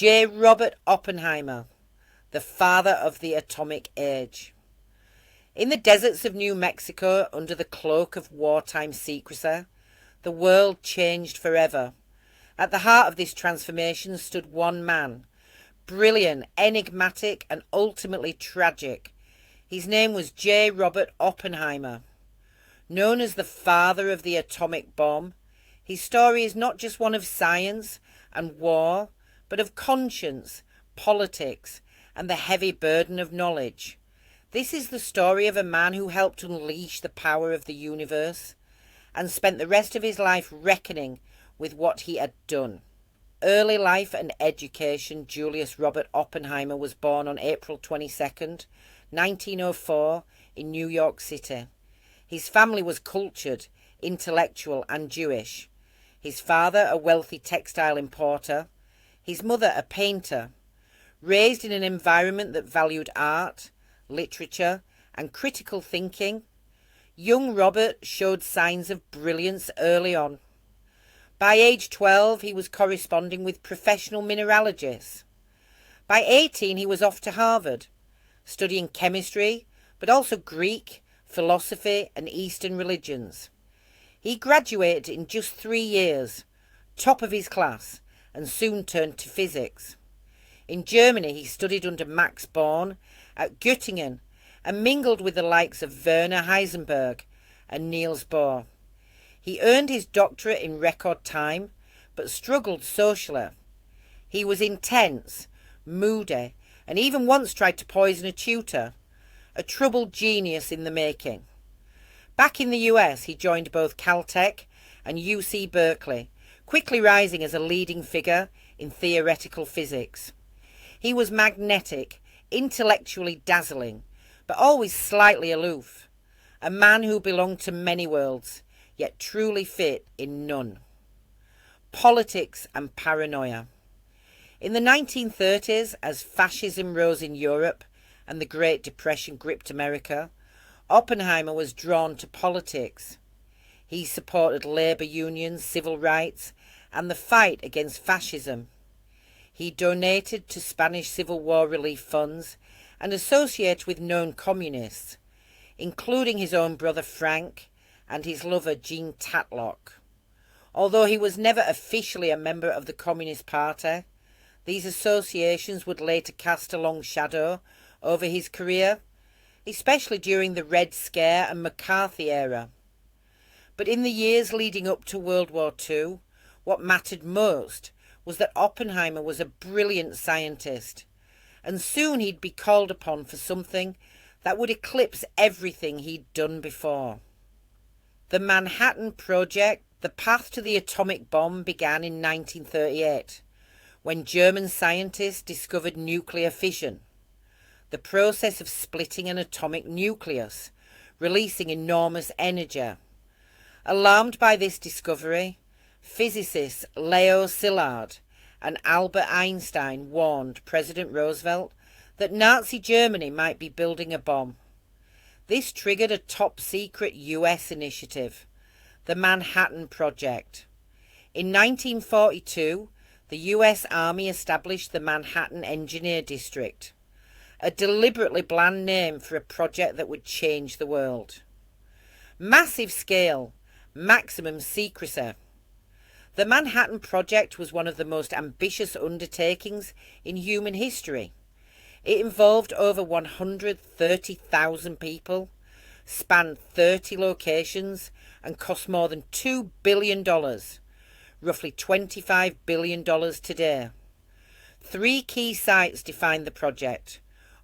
J. Robert Oppenheimer, the father of the atomic age. In the deserts of New Mexico, under the cloak of wartime secrecy, the world changed forever. At the heart of this transformation stood one man, brilliant, enigmatic, and ultimately tragic. His name was J. Robert Oppenheimer. Known as the father of the atomic bomb, his story is not just one of science and war, but of conscience, politics, and the heavy burden of knowledge. This is the story of a man who helped unleash the power of the universe and spent the rest of his life reckoning with what he had done. Early life and education. Julius Robert Oppenheimer was born on April 22nd, 1904 in New York City. His family was cultured, intellectual and Jewish. His father a wealthy textile importer, his mother a painter. Raised in an environment that valued art, literature and critical thinking, young Robert showed signs of brilliance early on. By age 12 he was corresponding with professional mineralogists. By 18 he was off to Harvard, studying chemistry, but also Greek, philosophy and Eastern religions. He graduated in just 3 years, top of his class, and soon turned to physics. In Germany he studied under Max Born at Göttingen and mingled with the likes of Werner Heisenberg and Niels Bohr. He earned his doctorate in record time, but struggled socially. He was intense, moody, and even once tried to poison a tutor, a troubled genius in the making. Back in the US, he joined both Caltech and UC Berkeley, quickly rising as a leading figure in theoretical physics. He was magnetic, intellectually dazzling, but always slightly aloof, a man who belonged to many worlds, yet truly fit in none. Politics and paranoia. In the 1930s, as fascism rose in Europe and the Great Depression gripped America, Oppenheimer was drawn to politics. He supported labour unions, civil rights, and the fight against fascism. He donated to Spanish Civil War relief funds and associated with known communists, including his own brother Frank and his lover Jean Tatlock. Although he was never officially a member of the Communist Party, these associations would later cast a long shadow over his career, especially during the Red Scare and McCarthy era. But in the years leading up to World War II, what mattered most was that Oppenheimer was a brilliant scientist, and soon he'd be called upon for something that would eclipse everything he'd done before. The Manhattan Project, the path to the atomic bomb, began in 1938, when German scientists discovered nuclear fission, the process of splitting an atomic nucleus, releasing enormous energy. Alarmed by this discovery, physicists Leo Szilard and Albert Einstein warned President Roosevelt that Nazi Germany might be building a bomb. This triggered a top-secret US initiative, the Manhattan Project. In 1942, the US Army established the Manhattan Engineer District, a deliberately bland name for a project that would change the world. Massive scale, maximum secrecy. The Manhattan Project was one of the most ambitious undertakings in human history. It involved over 130,000 people, spanned 30 locations, and cost more than $2 billion, roughly $25 billion today. 3 key sites defined the project: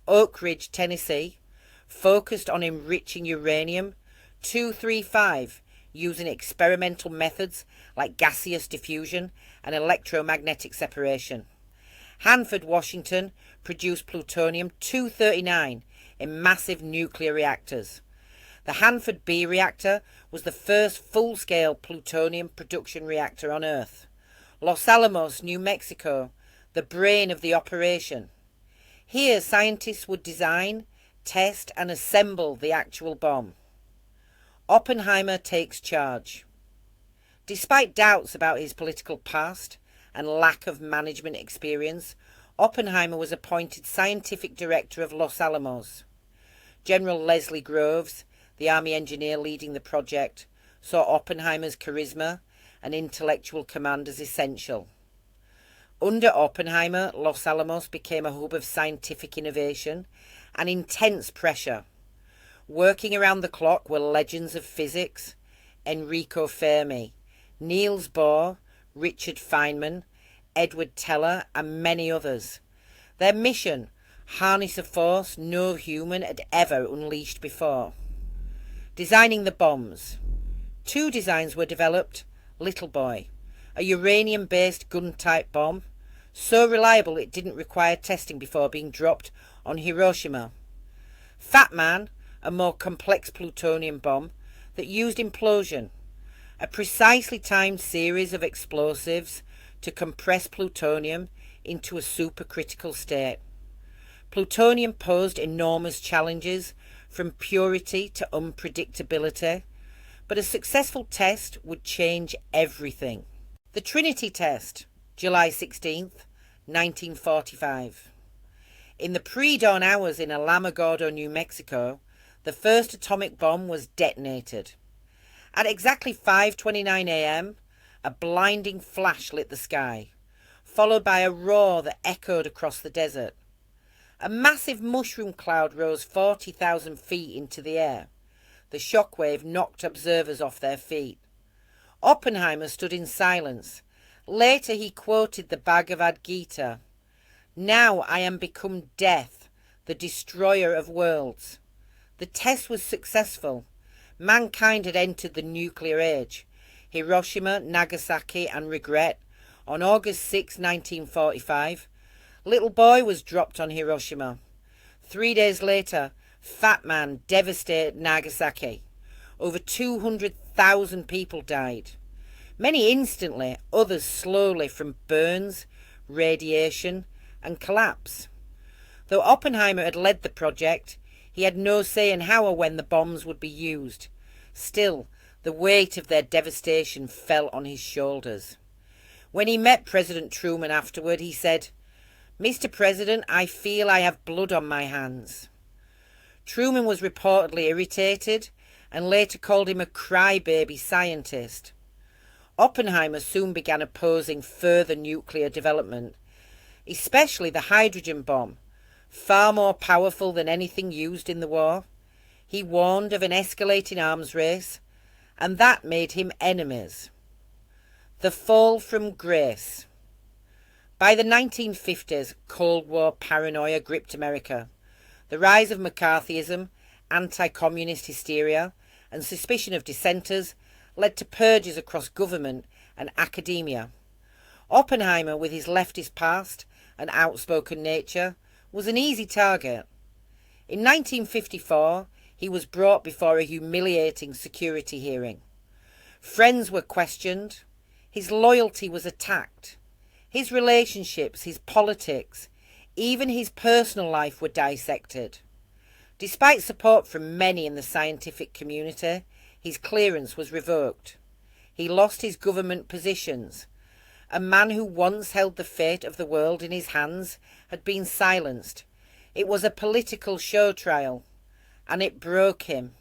Oak Ridge, Tennessee, focused on enriching uranium-235 using experimental methods like gaseous diffusion and electromagnetic separation. Hanford, Washington, produced plutonium-239 in massive nuclear reactors. The Hanford B reactor was the first full-scale plutonium production reactor on Earth. Los Alamos, New Mexico, the brain of the operation. Here, scientists would design, test and assemble the actual bomb. Oppenheimer takes charge. Despite doubts about his political past and lack of management experience, Oppenheimer was appointed scientific director of Los Alamos. General Leslie Groves, the Army engineer leading the project, saw Oppenheimer's charisma and intellectual command as essential. Under Oppenheimer, Los Alamos became a hub of scientific innovation and intense pressure. Working around the clock were legends of physics: Enrico Fermi, Niels Bohr, Richard Feynman, Edward Teller, and many others. Their mission: harness a force no human had ever unleashed before. Designing the bombs. 2 designs were developed: Little Boy, a uranium-based gun-type bomb, so reliable it didn't require testing before being dropped on Hiroshima. Fat Man, a more complex plutonium bomb that used implosion, a precisely timed series of explosives to compress plutonium into a supercritical state. Plutonium posed enormous challenges from purity to unpredictability, but a successful test would change everything. The Trinity Test, July 16th, 1945. In the pre-dawn hours in Alamogordo, New Mexico, the first atomic bomb was detonated. At exactly 5:29 a.m., a blinding flash lit the sky, followed by a roar that echoed across the desert. A massive mushroom cloud rose 40,000 feet into the air. The shockwave knocked observers off their feet. Oppenheimer stood in silence. Later he quoted the Bhagavad Gita: "Now I am become death, the destroyer of worlds." The test was successful. Mankind had entered the nuclear age. Hiroshima, Nagasaki, and regret. On August 6, 1945, Little Boy was dropped on Hiroshima. 3 days later, Fat Man devastated Nagasaki. Over 200,000 people died. Many instantly, others slowly from burns, radiation, and collapse. Though Oppenheimer had led the project, he had no say in how or when the bombs would be used. Still, the weight of their devastation fell on his shoulders. When he met President Truman afterward, he said, "Mr. President, I feel I have blood on my hands." Truman was reportedly irritated and later called him a crybaby scientist. Oppenheimer soon began opposing further nuclear development, especially the hydrogen bomb, far more powerful than anything used in the war. He warned of an escalating arms race, and that made him enemies. The fall from grace. By the 1950s, Cold War paranoia gripped America. The rise of McCarthyism, anti-communist hysteria, and suspicion of dissenters led to purges across government and academia. Oppenheimer, with his leftist past and outspoken nature, was an easy target. In 1954, he was brought before a humiliating security hearing. Friends were questioned. His loyalty was attacked. His relationships, his politics, even his personal life were dissected. Despite support from many in the scientific community, his clearance was revoked. He lost his government positions. A man who once held the fate of the world in his hands had been silenced. It was a political show trial, and it broke him.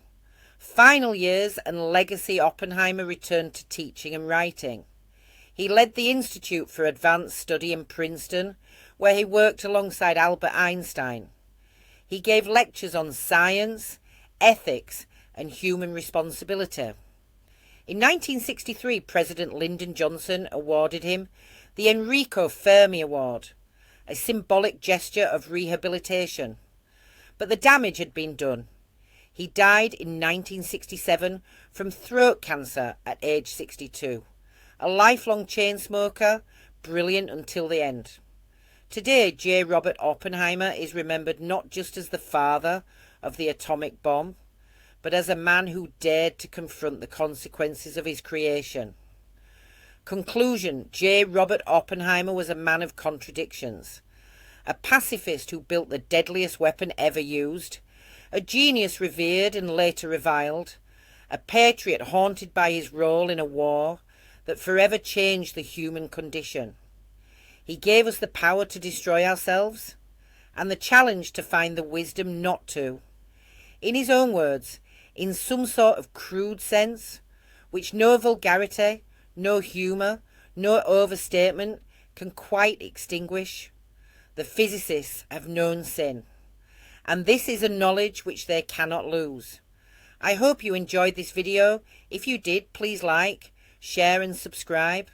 Final years and legacy, Oppenheimer returned to teaching and writing. He led the Institute for Advanced Study in Princeton, where he worked alongside Albert Einstein. He gave lectures on science, ethics, and human responsibility. In 1963, President Lyndon Johnson awarded him the Enrico Fermi Award, a symbolic gesture of rehabilitation. But the damage had been done. He died in 1967 from throat cancer at age 62. A lifelong chain smoker, brilliant until the end. Today, J. Robert Oppenheimer is remembered not just as the father of the atomic bomb, but as a man who dared to confront the consequences of his creation. Conclusion: J. Robert Oppenheimer was a man of contradictions. A pacifist who built the deadliest weapon ever used, a genius revered and later reviled, a patriot haunted by his role in a war that forever changed the human condition. He gave us the power to destroy ourselves, and the challenge to find the wisdom not to. In his own words, in some sort of crude sense, which no vulgarity, no humour, no overstatement can quite extinguish, the physicists have known sin, and this is a knowledge which they cannot lose. I hope you enjoyed this video. If you did, please like, share and subscribe.